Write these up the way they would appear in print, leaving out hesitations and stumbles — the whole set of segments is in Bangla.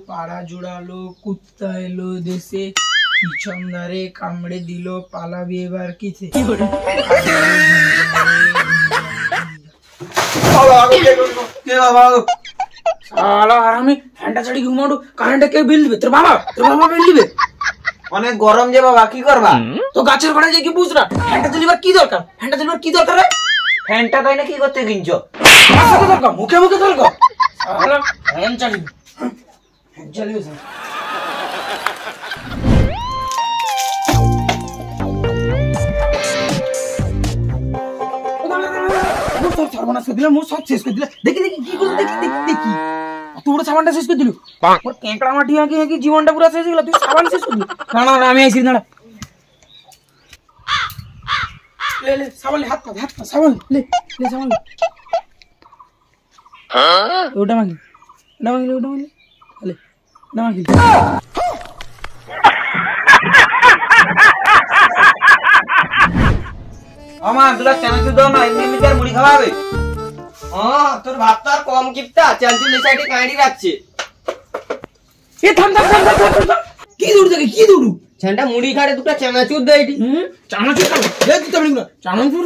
পাড়া জোড়ালো, কুত্তা এলো দেশে, পিছন ধারে কামড়ে দিল, পালাবি এবার কিসে? আমি ফ্যানটা ছাড়ি ঘুমাবো, কারেন্টে কে বিল দিবে? তোর বাবা বিল দিবে। অনেক গরম যে বাবা, কি করবা? তো গাছের গোড়ায় যে কি বুঝরা, ফ্যানটা চালিবার কি দরকার? রে ফ্যানটা তাই না কি করতে কিনছো? দরকার মুখে দরকার। ফ্যান চালিয়ে সর্বনাশ করে দিলাম, সব শেষ করে দিলাম। দেখি কি করলো, দেখি তোর সাবানটা শেষ করে দিল। কেঁকড়া মাটি আঁকি জীবনটা পুরো শেষ হয়ে গেল, তুই সাবান শেষ করলি। না আমি আইসি, দাঁড়া। ले सावन ले, हाथ पा सावन ले सावन ले। उड़ा मांगी ले ना मांगी। আমার দুলা চানাচুর দাও না, এমনি আর মুড়ি খাওয়াবে। তোর ভাত তো আর কম কিপটা, চানাচুর লে সাইডে কাঁড়ি রাখছে। এ থাম কি দৌড়ু ছেনটা মুড়ি খাড়ে দুটো চানাচুর দে। এটি চানাচুর খাবো, দে দিতে পারি না। চানাচুর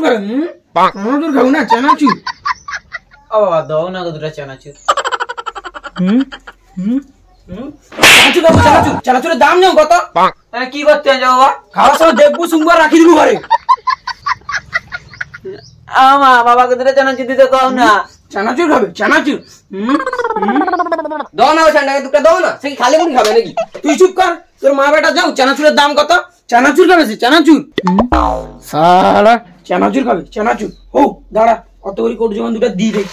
খাবো না, চানাচুর। ও বাবা দাও না দুটো চানাচুর। চানাচুরের দাম নেই কত? তাহলে কি করতে যাও বাবা? খাওয়ার সময় দেখবো, সোমবার রাখি দিব ঘরে। আমা বাবাকে দুটো চানাচুর দিতে কও না। চানাচুর খাবে, চানাচুর। দাও না, ওই ছেনটাকে দুটো দাও না, সে কি খালি মুড়ি খাবে নাকি? তুই চুপ কর, তোর মা বেটা যাও। চানাচুরের দাম কত? চানাচুর খাবে সে, চানাচুর। সালা চানাচুর খাবে, চানাচুর। ও দাঁড়া, কত করে কোট জমান দুটা দি দে।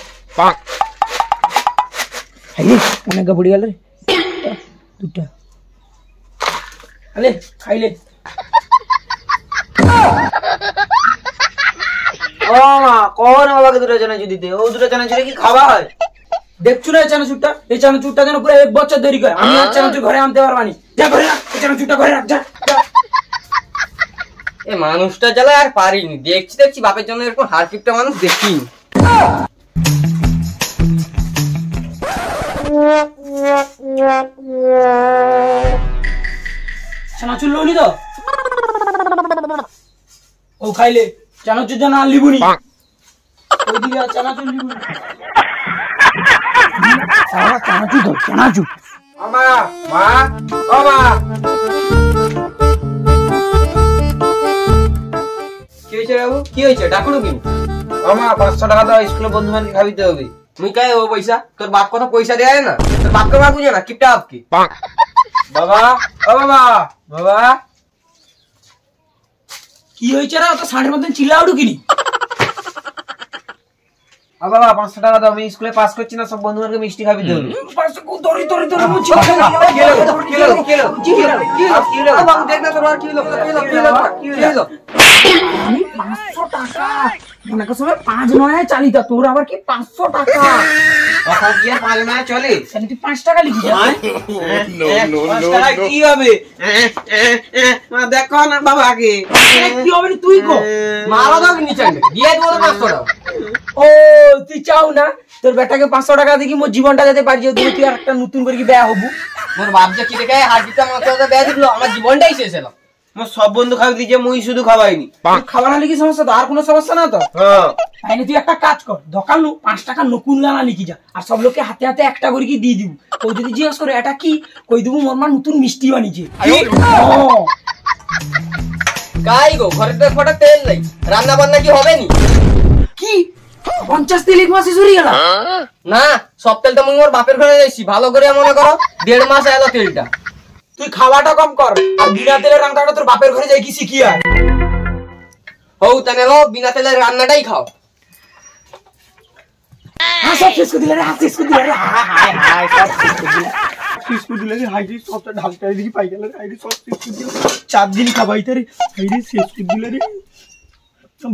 অনেক পড়ে গেল রে দুটা। আলে খাইলে। ও মা কোন বাবাকে দুটো চানাচুর দিতে? ও দুটো চানাচুরে কি খাওয়া হয়? দেখছো না এই চানাচুরটা যেন পুরো 1 বছর দেরি করে। আমি আর চানাচুর ঘরে আনতে পারবানি। যা ঘরে রাখ, চানাচুরটা ঘরে রাখ, যা। এই মানুষটা জ্বালা আর পারিনি। দেখছি বাপের জন্য এরকম হারকিপটা মানুষ দেখিনি। চানাচুর লোনি তো ও খাইলে, চানাচুর যেন আর লিবুনি। ওইদিকে চানাচুর লিবুনি। চানাচুর দাও, চানাচুর। আমা মা ও মা, কি হয়েছে বাবু? কি হয়েছে? ডাকুন কি? আমা 500 টাকা দাও, স্কুলে বন্ধু বান্ধব খাবিতে হবে। মুই কাই ও পয়সা? তোর বাপ কত পয়সা দেয় না? তোর বাপকে মা বুঝে না, কিপটা আপকি। বাবা ও বাবা কি হয়েছে রে? অত ষাঁড়ের মতন চিল্লা উঠু কিনি? বাবা 500 টাকা দাও, আমি স্কুলে পাস করছি না, সব বন্ধু বান্ধবকে মিষ্টি খাবিতে হবে। 500 কো দড়ি মুছি। দেখ না তোর আর কি হলো? 500 টাকা মনে করছ 5 নয় চালিতা, তোর আবার কি 500 টাকা? এখন কি আর 5 নয় চলে? তুই 5 টাকা লিখি যা। কি হবে? মা দেখো না বাবাকে কি হবে তুই কো? মারা দাও নিচে দিয়ে দেবো 500 টাকা। ও তুই চাও না তোর বেটাকে 500 টাকা দেখি মোর জীবনটা যেতে পারি, যে তুই আর একটা নতুন করে কি বিয়া হবু? মোর বাপ যে কি দেখে হাজিটা মাথা বিয়া দিল, আমার জীবনটাই শেষ হলো। মোর সব বন্ধু খাবি দিছে, মুই শুধু খাওয়াইনি। খাবার হলে কি সমস্যা? তো আর কোনো সমস্যা না তো? হ্যাঁ তাইলে তুই একটা কাজ কর, দোকান 5 টাকা নকুল গানা লিখি যা, আর সব লোককে হাতে হাতে একটা করে কি দিয়ে দিব। কেউ যদি জিজ্ঞেস করে এটা কি, কই দেবো মোর মা নতুন মিষ্টি বানিয়েছে। কাই গো ঘরে তো ফটা তেল নাই, রান্না বান্না কি হবে নি? কি 50 তেল 1 মাসে চুরি গেল? না সব তেলটা মুই মোর বাপের ঘরে যাইছি, ভালো করে মনে করো 1.5 মাস এলো তেলটা। তুই খাওয়াটা কম কর, আর বিনা তেলের রান্নাটা তোর বাপের ঘরে যাই কি শিখি। আর হও তাহলে লো বিনা তেলের রান্নাটাই খাও। সব শেষ করে দিলে রে, শেষ করে দিলে রে। হাই সব শেষ করে দিলে, শেষ করে দিলে রে। হাই রে সবটা ঢালটা দিকে পাই গেল রে। হাই রে সব শেষ করে দিলে, 4 দিন খাবাইতে রে। হাই রে শেষ করে দিলে রে,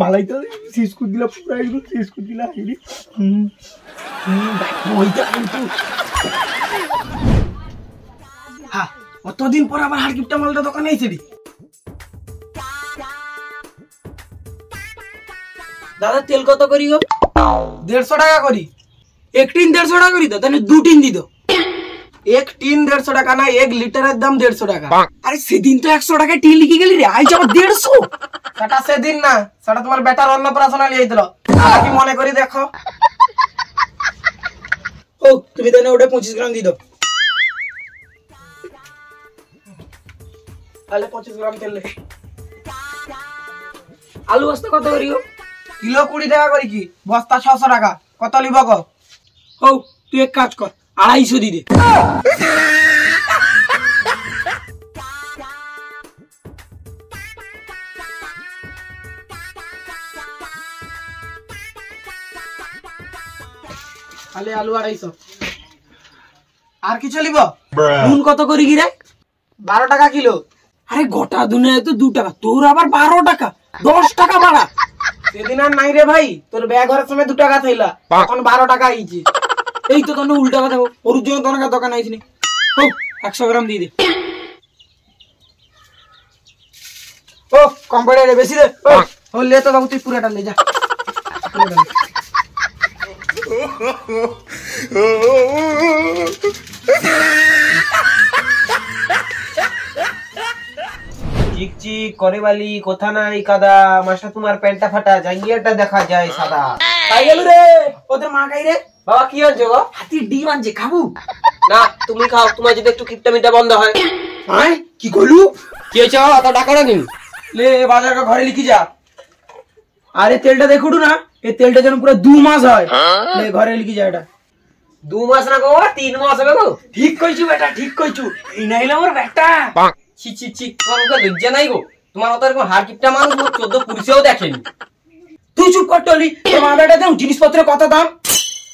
ভালাইতে শেষ করে দিলা, পুরো একদম শেষ করে দিলা। হাই রে ওইটা কিন্তু হ্যাঁ, কতদিন পর আবার হারকিপটা মালটা দোকানে এসে রে। দাদা তেল কত করি গো? 150 টাকা করি। 1 টিন 150 টাকা করি তো, তাহলে 2 টিন দিত। এক টিন 150 টাকা না, 1 লিটারের দাম 150 টাকা। আরে সেদিন তো 100 টাকায় টিন লিখে গেলি রে, আজ আবার 150। সেটা সেদিন না, সেটা তোমার বেটার অন্নপ্রাশন লিয়ে দিল। কি মনে করি দেখো। ও তুমি তাহলে ওটা 25 গ্রাম দিয়ে দাও। তাহলে 25 গ্রাম তেল। আলু বস্তা কত করিও? কিলো 20 টাকা করি কি, বস্তা 600 টাকা। কত লিব গো? ও তুই এক কাজ কর, 250 দি দে। তাহলে আলু 250। আর কিছু লিব? নুন কত করি কি রে? 12 টাকা কিলো। আরে গোটা দুনিয়ায় তো 2 টাকা, তোর আবার 12 টাকা, 10 টাকা বাড়া। সেদিন আর নাই রে ভাই, তোর ব্যাগ ঘরের সময় 2 টাকা থাইলা, এখন 12 টাকা আইছি। এই তো তোর উল্টা কথা, ওর জন্য তোর দোকান আইছিনি। ও 100 গ্রাম দিয়ে দে। ও কম পড়ে রে, বেশি দে। ও লে তো বাবু, তুই পুরাটা লে যা। চিকচিক করে বালি, কোথা নাই কাদা, মাস্টার তোমার প্যান্টটা ফাটা, জাঙ্গিয়াটা দেখা যায় সাদা। তাই গেল রে, ওদের মা খাই রে। বাবা কি আনছো গো? হাতির ডিম আনছে, খাবো? না তুমি খাও, তোমার যদি একটু কিপটামিটা বন্ধ হয়। হ্যাঁ কি করলু? কি হয়েছে অত টাকা না কিন? লে বাজার ঘরে লিখি যা। আরে তেলটা দেখুটু না, এই তেলটা যেন পুরো 2 মাস হয়। লে ঘরে লিখি যা এটা। 2 মাস না গো, 3 মাস হবে গো। ঠিক কইছু বেটা, ঠিক কইছু। এই নাইলে আমার বেটা। ছি ছি ছি, তোমার মুখে লজ্জা নাই গো? তোমার মতো এরকম হার কিপটা মানুষ 14 পুলিশেও দেখেনি। তুই চুপ কর টলি, তোর মা বেটা দাও জিনিসপত্রের কত দাম?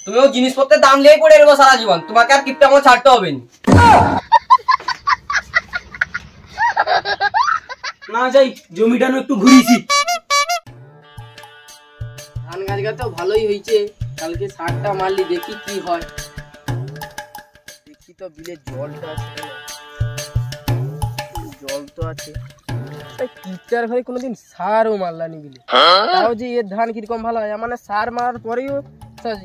তুমিও জিনিসপত্রের দাম নিয়ে পড়ে রইবো সারা জীবন, তোমাকে আর কিপটা আমার ছাড়তে হবে না। না যাই, জমিটা একটু ঘুরিয়েছি। ধান গাছটা তো ভালোই হয়েছে, কালকে সারটা মারলি, দেখি কি হয়। দেখি তো বিলে জলটা আছে, জল তো আছে। কিপটার ঘরে কোনোদিন সারও মারলানি বিলে, তাও যে এর ধান কিরকম ভালো হয়। মানে সার মারার পরেও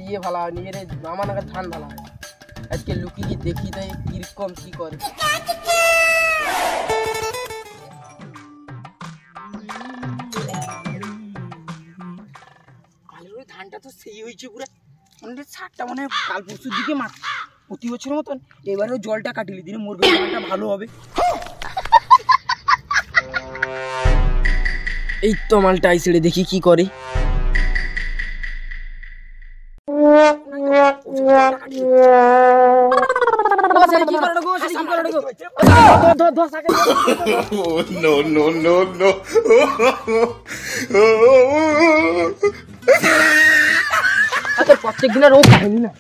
ইয়ে ভালো হয়, নিজের আমার নাগাদ ধান ভালো হয়। আজকে লুকিয়ে দেখি তাই কিরকম কি করে। ধানটা তো সেই হয়েছে পুরো, মানে সারটা মানে কাল পরশুর দিকে মাঠ প্রতি বছরের মতন এবারেও জলটা কাটিলি দিনে মরবে, ধানটা ভালো হবে। এই তো মালটা আইসে, দেখি কি করে। প্রত্যেক দিনের ও কাহিনী না।